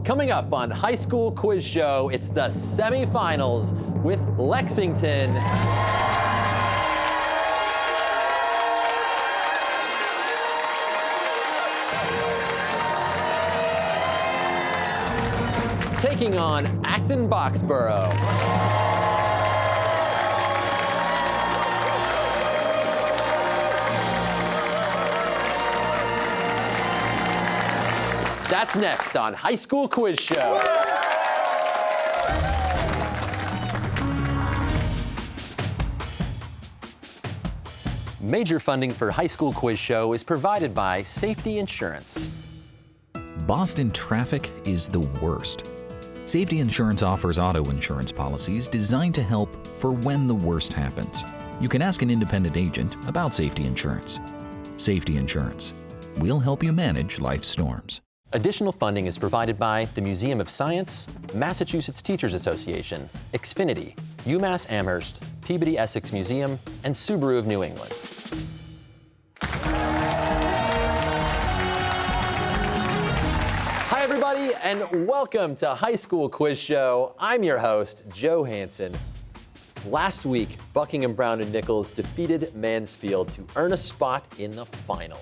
Coming up on High School Quiz Show, it's the semifinals with Lexington. Taking on Acton-Boxborough. That's next on High School Quiz Show. Major funding for High School Quiz Show is provided by Safety Insurance. Boston traffic is the worst. Safety Insurance offers auto insurance policies designed to help for when the worst happens. You can ask an independent agent about safety insurance. Safety Insurance. We'll help you manage life's storms. Additional funding is provided by the Museum of Science, Massachusetts Teachers Association, Xfinity, UMass Amherst, Peabody Essex Museum, and Subaru of New England. Hi everybody, and welcome to High School Quiz Show. I'm your host, Joe Hanson. Last week, Buckingham Brown and Nichols defeated Mansfield to earn a spot in the final.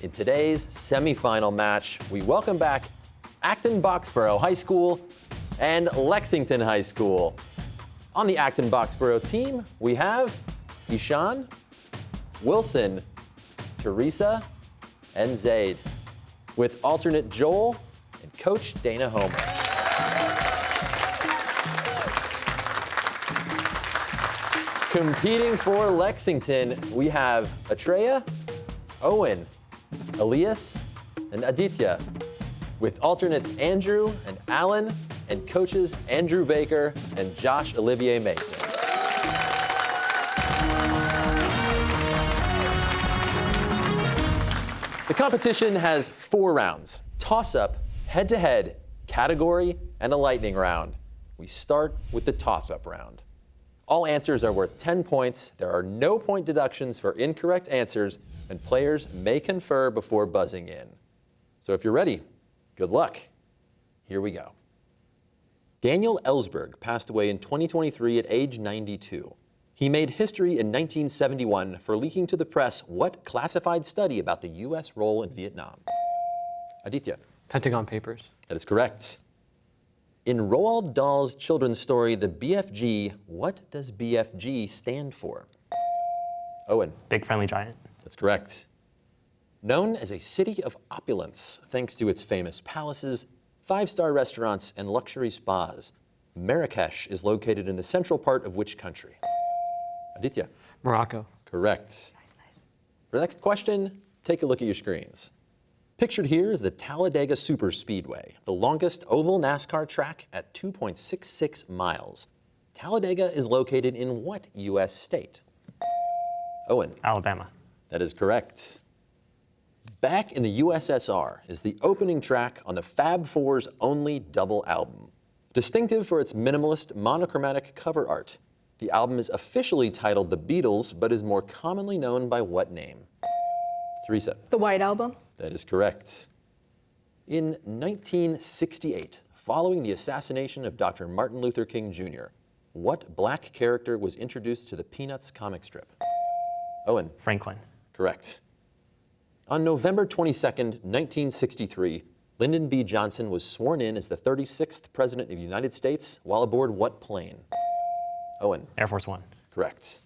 In today's semifinal match, we welcome back Acton-Boxborough High School and Lexington High School. On the Acton-Boxborough team, we have Ishan, Wilson, Teresa, and Zaid, with alternate Joel and Coach Dana Homer. Competing for Lexington, we have Atreya, Owen, Elias, and Aditya, with alternates Andrew and Alan, and coaches Andrew Baker and Josh Olivier Mason. The competition has 4 rounds: toss-up, head-to-head, category, and a lightning round. We start with the toss-up round. All answers are worth 10 points. There are no point deductions for incorrect answers, and players may confer before buzzing in. So if you're ready, good luck. Here we go. Daniel Ellsberg passed away in 2023 at age 92. He made history in 1971 for leaking to the press what classified study about the U.S. role in Vietnam? Aditya. Pentagon Papers. That is correct. In Roald Dahl's children's story, The BFG, what does BFG stand for? Owen. Big Friendly Giant. That's correct. Known as a city of opulence, thanks to its famous palaces, 5-star restaurants, and luxury spas, Marrakesh is located in the central part of which country? Aditya. Morocco. Correct. Nice. For the next question, take a look at your screens. Pictured here is the Talladega Superspeedway, the longest oval NASCAR track at 2.66 miles. Talladega is located in what U.S. state? Owen. Alabama. That is correct. Back in the USSR is the opening track on the Fab Four's only double album. Distinctive for its minimalist monochromatic cover art, the album is officially titled The Beatles, but is more commonly known by what name? Teresa. The White Album. That is correct. In 1968, following the assassination of Dr. Martin Luther King Jr., what black character was introduced to the Peanuts comic strip? Owen. Franklin. Correct. On November 22nd, 1963, Lyndon B. Johnson was sworn in as the 36th President of the United States while aboard what plane? Owen. Air Force One. Correct.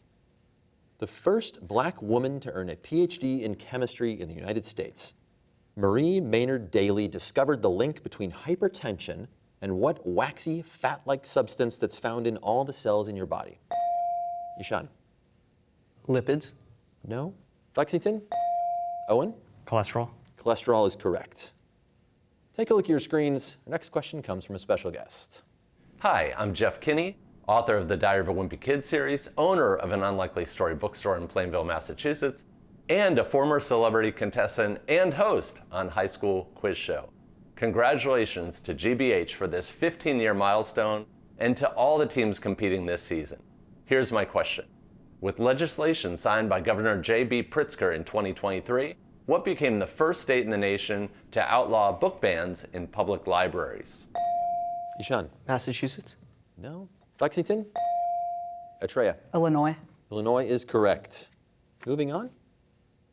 The first black woman to earn a PhD in chemistry in the United States. Marie Maynard Daly discovered the link between hypertension and what waxy, fat-like substance that's found in all the cells in your body? Ishan. Lipids. No. Lexington? Owen? Cholesterol. Cholesterol is correct. Take a look at your screens. Our next question comes from a special guest. Hi, I'm Jeff Kinney, author of the Diary of a Wimpy Kid series, owner of an Unlikely Story bookstore in Plainville, Massachusetts, and a former celebrity contestant and host on High School Quiz Show. Congratulations to GBH for this 15-year milestone and to all the teams competing this season. Here's my question. With legislation signed by Governor J.B. Pritzker in 2023, what became the first state in the nation to outlaw book bans in public libraries? Ishan? Massachusetts. No. Lexington? Atreya? Illinois. Illinois is correct. Moving on.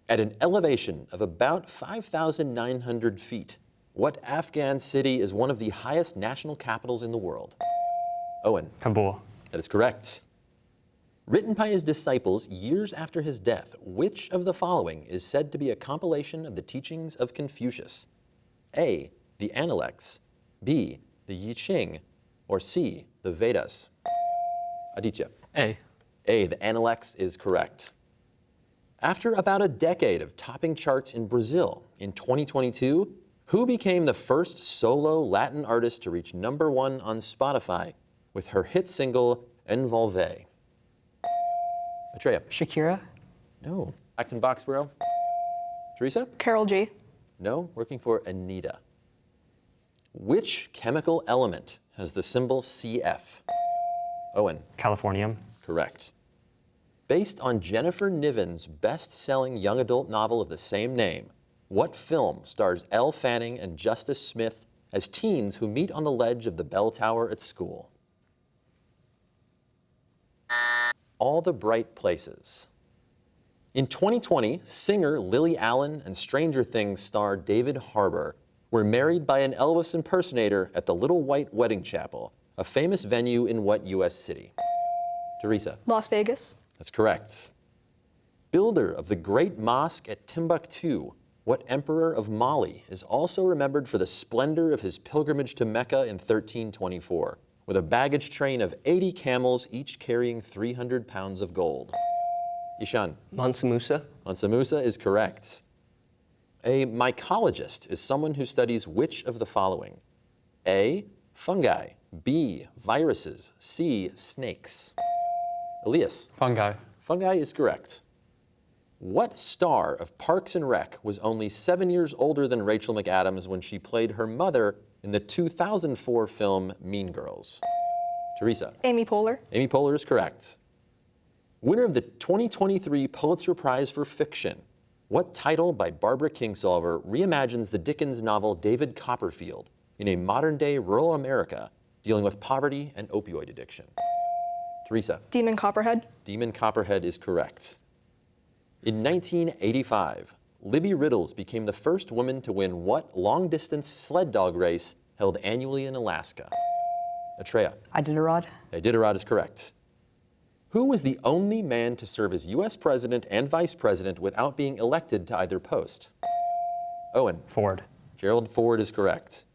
At an elevation of about 5,900 feet, what Afghan city is one of the highest national capitals in the world? Owen? Kabul. That is correct. Written by his disciples years after his death, which of the following is said to be a compilation of the teachings of Confucius? A, the Analects, B, the I Ching, or C, the Vedas? Aditya? A. A, the Analects is correct. After about a decade of topping charts in Brazil, in 2022, who became the first solo Latin artist to reach #1 on Spotify with her hit single, Envolve? Atreya? Shakira. No. Acton-Boxborough? Teresa? Carol G. No. Working for Anita. Which chemical element has the symbol CF? Owen? Californium. Correct. Based on Jennifer Niven's best-selling young adult novel of the same name, what film stars Elle Fanning and Justice Smith as teens who meet on the ledge of the bell tower at school? All the Bright Places. In 2020, singer Lily Allen and Stranger Things star David Harbour were married by an Elvis impersonator at the Little White Wedding Chapel, a famous venue in what U.S. city? Teresa? Las Vegas. That's correct. Builder of the Great Mosque at Timbuktu, what emperor of Mali is also remembered for the splendor of his pilgrimage to Mecca in 1324, with a baggage train of 80 camels, each carrying 300 pounds of gold? Ishan? Mansa Musa. Mansa Musa is correct. A mycologist is someone who studies which of the following? A, fungi, B, viruses, C, snakes? Elias? Fungi. Fungi is correct. What star of Parks and Rec was only 7 years older than Rachel McAdams when she played her mother in the 2004 film Mean Girls? Teresa? Amy Poehler. Amy Poehler is correct. Winner of the 2023 Pulitzer Prize for Fiction, what title by Barbara Kingsolver reimagines the Dickens novel David Copperfield in a modern-day rural America dealing with poverty and opioid addiction? Teresa? Demon Copperhead. Demon Copperhead is correct. In 1985, Libby Riddles became the first woman to win what long-distance sled dog race held annually in Alaska? Atreya? Iditarod. Iditarod is correct. Who was the only man to serve as U.S. president and vice president without being elected to either post? Owen? Ford. Gerald Ford is correct.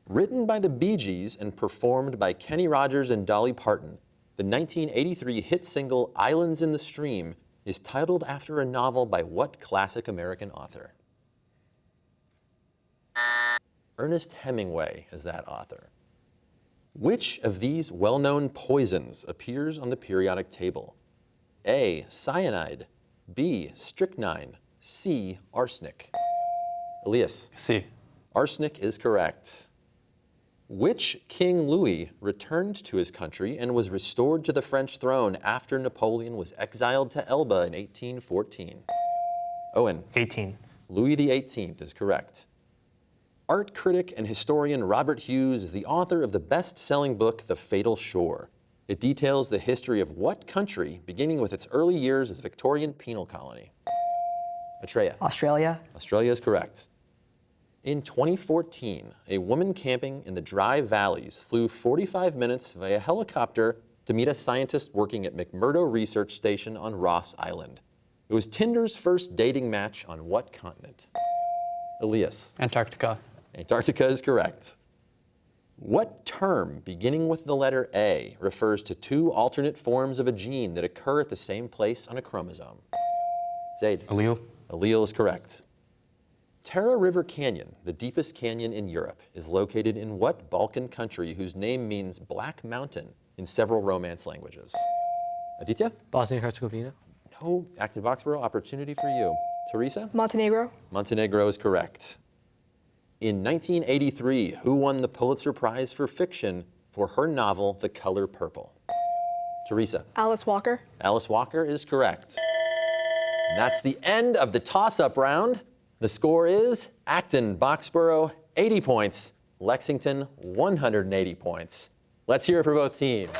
Written by the Bee Gees and performed by Kenny Rogers and Dolly Parton, the 1983 hit single Islands in the Stream is titled after a novel by what classic American author? Ernest Hemingway is that author. Which of these well-known poisons appears on the periodic table? A, cyanide, B, strychnine, C, arsenic? Elias? C. Arsenic is correct. Which King Louis returned to his country and was restored to the French throne after Napoleon was exiled to Elba in 1814? Owen? 18. Louis XVIII is correct. Art critic and historian Robert Hughes is the author of the best-selling book, The Fatal Shore. It details the history of what country, beginning with its early years as a Victorian penal colony? Atreya? Australia. Australia is correct. In 2014, a woman camping in the Dry Valleys flew 45 minutes via helicopter to meet a scientist working at McMurdo Research Station on Ross Island. It was Tinder's first dating match on what continent? Elias? Antarctica. Antarctica is correct. What term beginning with the letter A refers to two alternate forms of a gene that occur at the same place on a chromosome? Zaid? Allele. Allele is correct. Tara River Canyon, the deepest canyon in Europe, is located in what Balkan country whose name means Black Mountain in several Romance languages? Aditya? Bosnia and Herzegovina. No. Acton-Boxborough, opportunity for you. Teresa? Montenegro. Montenegro is correct. In 1983, who won the Pulitzer Prize for Fiction for her novel, The Color Purple? Teresa? Alice Walker. Alice Walker is correct. And that's the end of the toss-up round. The score is Acton-Boxborough, 80 points, Lexington, 180 points. Let's hear it for both teams.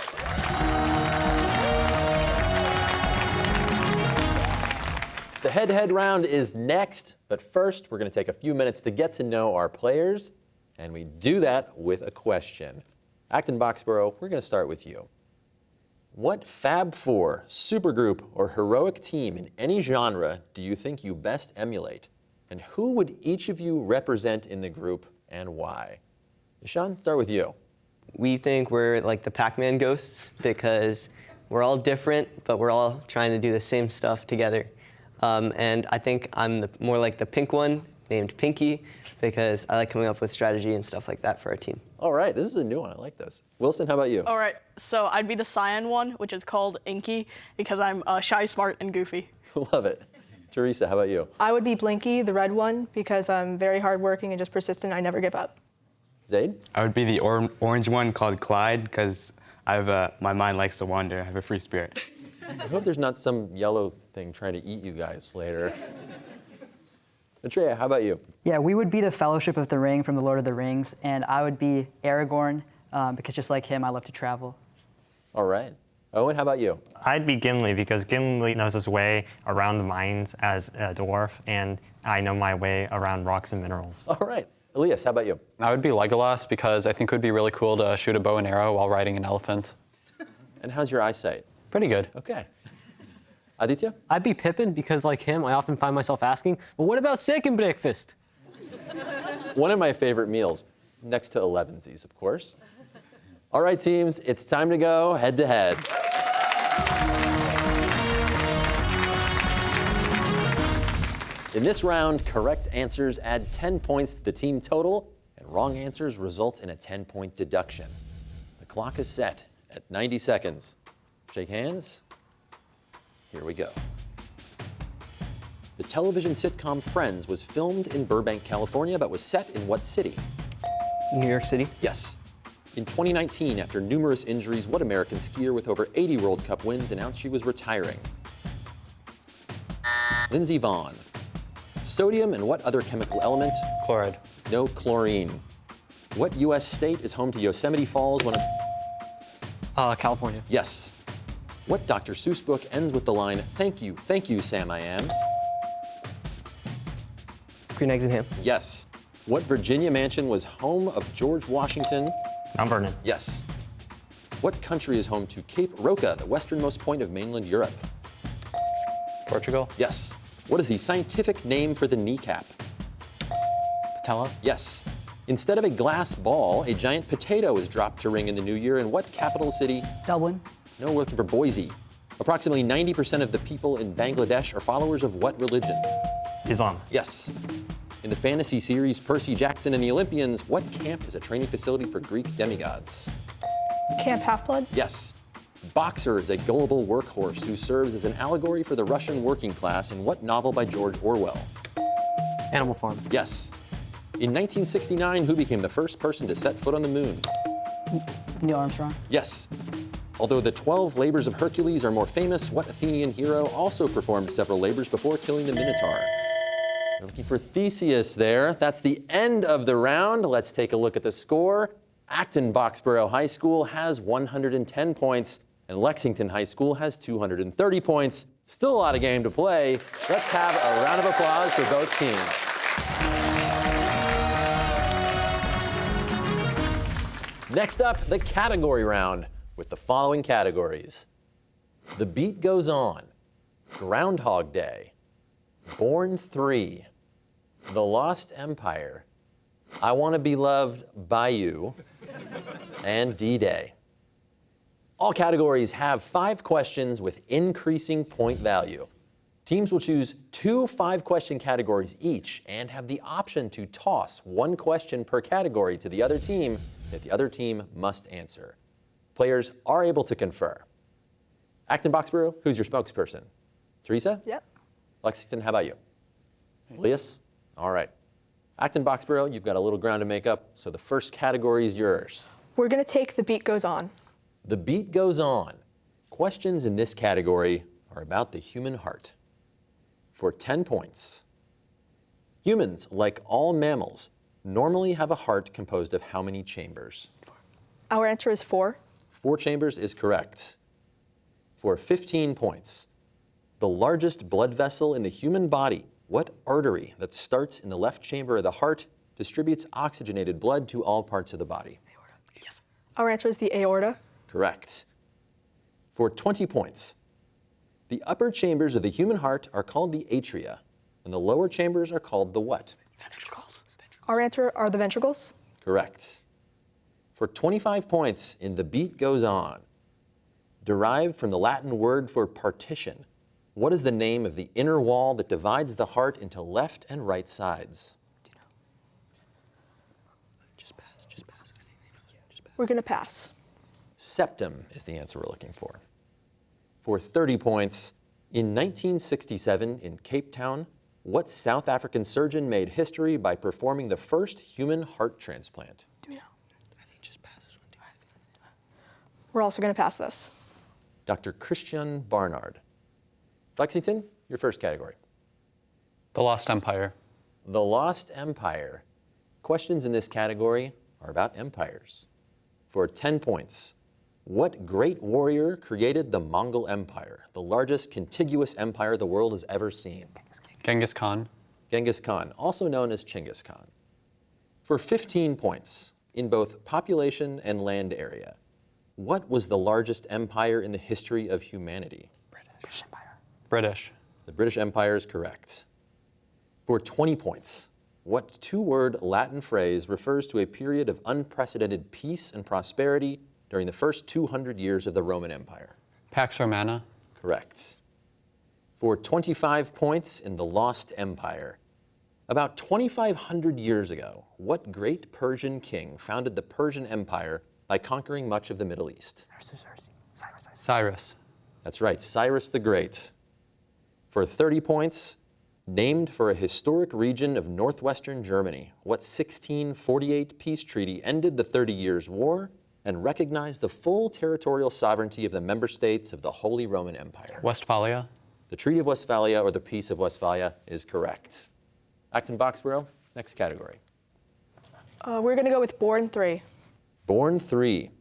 The head-to-head round is next, but first we're going to take a few minutes to get to know our players, and we do that with a question. Acton-Boxborough, we're going to start with you. What Fab Four, supergroup, or heroic team in any genre do you think you best emulate? And who would each of you represent in the group and why? Ishan, start with you. We think we're like the Pac-Man ghosts because we're all different, but we're all trying to do the same stuff together. And I think I'm more like the pink one, named Pinky, because I like coming up with strategy and stuff like that for our team. All right, this is a new one. I like those. Wilson, how about you? All right, so I'd be the cyan one, which is called Inky, because I'm shy, smart, and goofy. Love it. Teresa, how about you? I would be Blinky, the red one, because I'm very hardworking and just persistent. I never give up. Zaid? I would be the orange one called Clyde because my mind likes to wander. I have a free spirit. I hope there's not some yellow thing trying to eat you guys later. Atreya, how about you? Yeah, we would be the Fellowship of the Ring from the Lord of the Rings, and I would be Aragorn because just like him, I love to travel. All right. Owen, how about you? I'd be Gimli because Gimli knows his way around the mines as a dwarf, and I know my way around rocks and minerals. All right. Elias, how about you? I would be Legolas because I think it would be really cool to shoot a bow and arrow while riding an elephant. And how's your eyesight? Pretty good. Okay. Aditya? I'd be Pippin because, like him, I often find myself asking, well, what about second breakfast? One of my favorite meals, next to elevensies, of course. All right, teams, it's time to go head-to-head. In this round, correct answers add 10 points to the team total, and wrong answers result in a 10-point deduction. The clock is set at 90 seconds. Shake hands. Here we go. The television sitcom Friends was filmed in Burbank, California, but was set in what city? New York City. Yes. In 2019, after numerous injuries, what American skier with over 80 World Cup wins announced she was retiring? Lindsey Vonn. Sodium and what other chemical element? Chloride. No chlorine. What U.S. state is home to Yosemite Falls when California. Yes. What Dr. Seuss book ends with the line, thank you, Sam I Am? Green Eggs and Ham. Yes. What Virginia mansion was home of George Washington? Mount Vernon. Yes. What country is home to Cape Roca, the westernmost point of mainland Europe? Portugal. Yes. What is the scientific name for the kneecap? Patella. Yes. Instead of a glass ball, a giant potato is dropped to ring in the new year in what capital city? Dublin. No, we're looking for Boise. Approximately 90% of the people in Bangladesh are followers of what religion? Islam. Yes. In the fantasy series Percy Jackson and the Olympians, what camp is a training facility for Greek demigods? Camp Half-Blood? Yes. Boxer is a gullible workhorse who serves as an allegory for the Russian working class in what novel by George Orwell? Animal Farm. Yes. In 1969, who became the first person to set foot on the moon? Neil Armstrong. Yes. Although the 12 labors of Hercules are more famous, what Athenian hero also performed several labors before killing the Minotaur? We're looking for Theseus there. That's the end of the round. Let's take a look at the score. Acton-Boxborough High School has 110 points, and Lexington High School has 230 points. Still a lot of game to play. Let's have a round of applause for both teams. Next up, the category round with the following categories. The Beat Goes On, Groundhog Day, Born 3, The Lost Empire, I Want to Be Loved by You, and D-Day. All categories have 5 questions with increasing point value. Teams will choose 2 5-question categories each and have the option to toss 1 question per category to the other team that the other team must answer. Players are able to confer. Acton-Boxborough, who's your spokesperson? Teresa? Yep. Lexington, how about you? Elias? All right. Acton-Boxborough, you've got a little ground to make up, so the first category is yours. We're going to take The Beat Goes On. The Beat Goes On. Questions in this category are about the human heart. For 10 points, Humans, like all mammals, normally have a heart composed of how many chambers? Our answer is 4. 4 chambers is correct. For 15 points, the largest blood vessel in the human body, what artery that starts in the left chamber of the heart distributes oxygenated blood to all parts of the body? Yes. Our answer is the aorta. Correct. For 20 points, the upper chambers of the human heart are called the atria, and the lower chambers are called the what? Ventricles. Our answer are the ventricles. Correct. For 25 points in The Beat Goes On, derived from the Latin word for partition, what is the name of the inner wall that divides the heart into left and right sides? We're going to pass. Septum is the answer we're looking for. For 30 points, in 1967 in Cape Town, what South African surgeon made history by performing the first human heart transplant? Do we know? I think just pass this one. We're also going to pass this. Dr. Christian Barnard. Lexington, your first category. The Lost Empire. The Lost Empire. Questions in this category are about empires. For 10 points, what great warrior created the Mongol Empire, the largest contiguous empire the world has ever seen? Genghis Khan. Genghis Khan, also known as Chinggis Khan. For 15 points, in both population and land area, what was the largest empire in the history of humanity? British Empire. British. The British Empire is correct. For 20 points, what 2-word Latin phrase refers to a period of unprecedented peace and prosperity during the first 200 years of the Roman Empire? Pax Romana. Correct. For 25 points in the Lost Empire, about 2,500 years ago, what great Persian king founded the Persian Empire by conquering much of the Middle East? Cyrus. That's right, Cyrus the Great. For 30 points, named for a historic region of northwestern Germany, what 1648 peace treaty ended the 30 Years' War and recognized the full territorial sovereignty of the member states of the Holy Roman Empire? Westphalia. The Treaty of Westphalia, or the Peace of Westphalia, is correct. Acton-Boxborough, next category. We're going to go with Born 3. Born 3.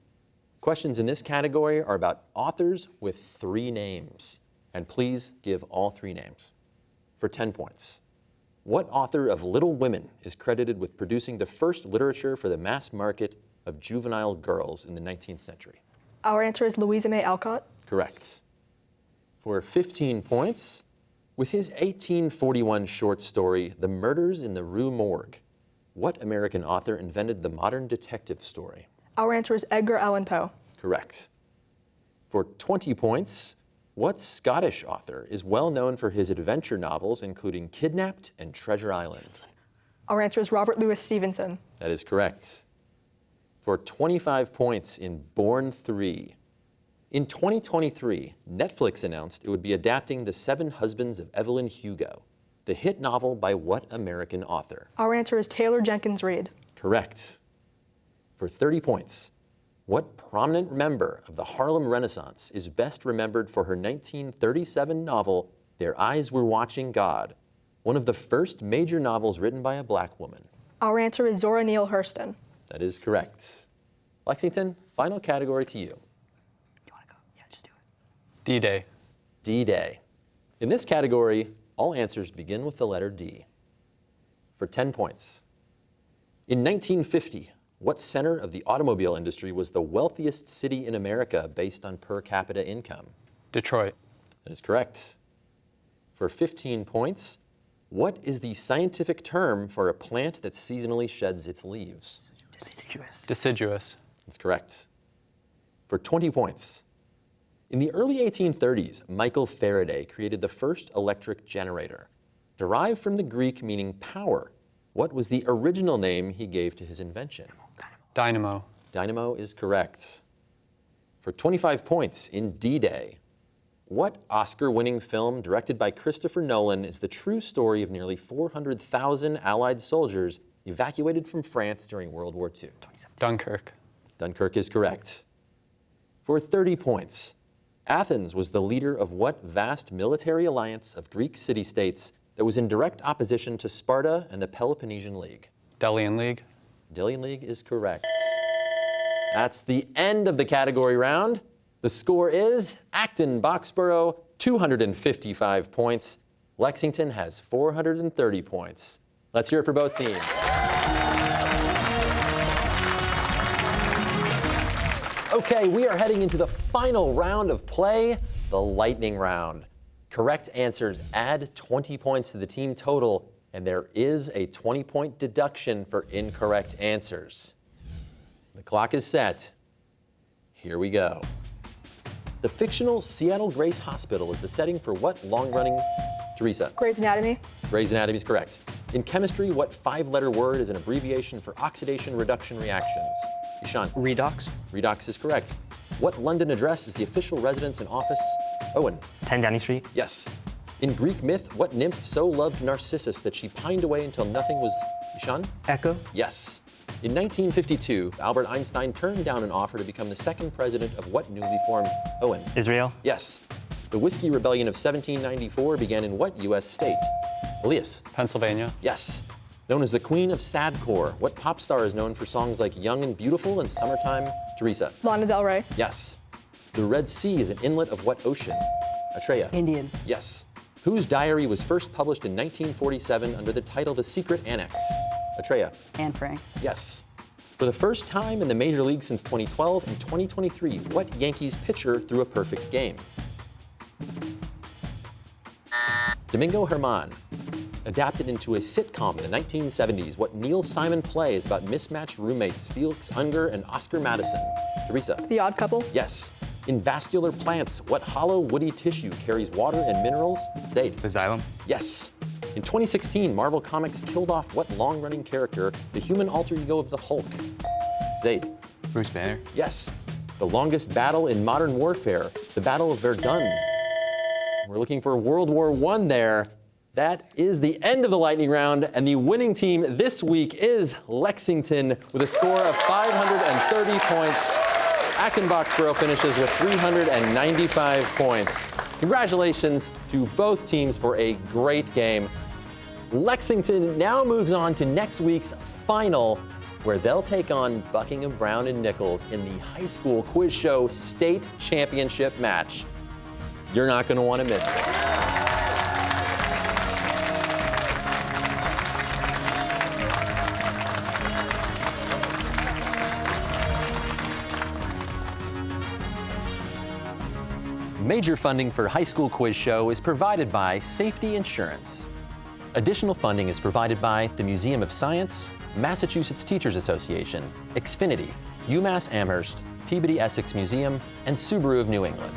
Questions in this category are about authors with 3 names. And please give all 3 names. For 10 points, what author of Little Women is credited with producing the first literature for the mass market of juvenile girls in the 19th century? Our answer is Louisa May Alcott. Correct. For 15 points, with his 1841 short story, The Murders in the Rue Morgue, what American author invented the modern detective story? Our answer is Edgar Allan Poe. Correct. For 20 points, what Scottish author is well known for his adventure novels, including Kidnapped and Treasure Island? Our answer is Robert Louis Stevenson. That is correct. For 25 points in Born 3, in 2023, Netflix announced it would be adapting The 7 Husbands of Evelyn Hugo, the hit novel by what American author? Our answer is Taylor Jenkins Reid. Correct. For 30 points, what prominent member of the Harlem Renaissance is best remembered for her 1937 novel, Their Eyes Were Watching God, one of the first major novels written by a black woman? Our answer is Zora Neale Hurston. That is correct. Lexington, final category to you. You want to go? Yeah, just do it. D-Day. D-Day. In this category, all answers begin with the letter D. For 10 points. In 1950, what center of the automobile industry was the wealthiest city in America based on per capita income? Detroit. That is correct. For 15 points, what is the scientific term for a plant that seasonally sheds its leaves? Deciduous. Deciduous. That's correct. For 20 points, in the early 1830s, Michael Faraday created the first electric generator. Derived from the Greek meaning power, what was the original name he gave to his invention? Dynamo. Dynamo is correct. For 25 points in D-Day, what Oscar-winning film directed by Christopher Nolan is the true story of nearly 400,000 Allied soldiers evacuated from France during World War II? Dunkirk. Dunkirk is correct. For 30 points, Athens was the leader of what vast military alliance of Greek city-states that was in direct opposition to Sparta and the Peloponnesian League? Delian League. Delian League is correct. That's the end of the category round. The score is Acton-Boxborough, 255 points. Lexington has 430 points. Let's hear it for both teams. Okay, we are heading into the final round of play, the lightning round. Correct answers add 20 points to the team total, and there is a 20-point deduction for incorrect answers. The clock is set. Here we go. The fictional Seattle Grace Hospital is the setting for what long-running, Teresa? Grey's Anatomy. Grey's Anatomy is correct. In chemistry, what 5-letter word is an abbreviation for oxidation reduction reactions? Ishan? Redox. Redox is correct. What London address is the official residence and office? Owen? 10 Downing Street. Yes. In Greek myth, what nymph so loved Narcissus that she pined away until nothing was, Ishan? Echo. Yes. In 1952, Albert Einstein turned down an offer to become the second president of what newly formed, Owen? Israel. Yes. The Whiskey Rebellion of 1794 began in what U.S. state? Elias? Pennsylvania. Yes. Known as the Queen of Sadcore, what pop star is known for songs like Young and Beautiful and Summertime? Teresa? Lana Del Rey. Yes. The Red Sea is an inlet of what ocean? Atreya? Indian. Yes. Whose diary was first published in 1947 under the title The Secret Annex? Atreya? Anne Frank. Yes. For the first time in the Major League since 2012 and 2023, what Yankees pitcher threw a perfect game? Domingo Germán. Adapted into a sitcom in the 1970s, what Neil Simon play is about mismatched roommates Felix Unger and Oscar Madison? Teresa? The Odd Couple. Yes. In vascular plants, what hollow woody tissue carries water and minerals? Zaid? The xylem. Yes. In 2016, Marvel Comics killed off what long-running character, the human alter ego of the Hulk? Zaid? Bruce Banner. Yes. The longest battle in modern warfare, the Battle of Verdun. We're looking for World War I there. That is the end of the lightning round, and the winning team this week is Lexington with a score of 530 points. Acton-Boxborough finishes with 395 points. Congratulations to both teams for a great game. Lexington now moves on to next week's final, where they'll take on Buckingham Brown and Nichols in the high school quiz show state championship match. You're not going to want to miss this. Major funding for High School Quiz Show is provided by Safety Insurance. Additional funding is provided by the Museum of Science, Massachusetts Teachers Association, Xfinity, UMass Amherst, Peabody Essex Museum, and Subaru of New England.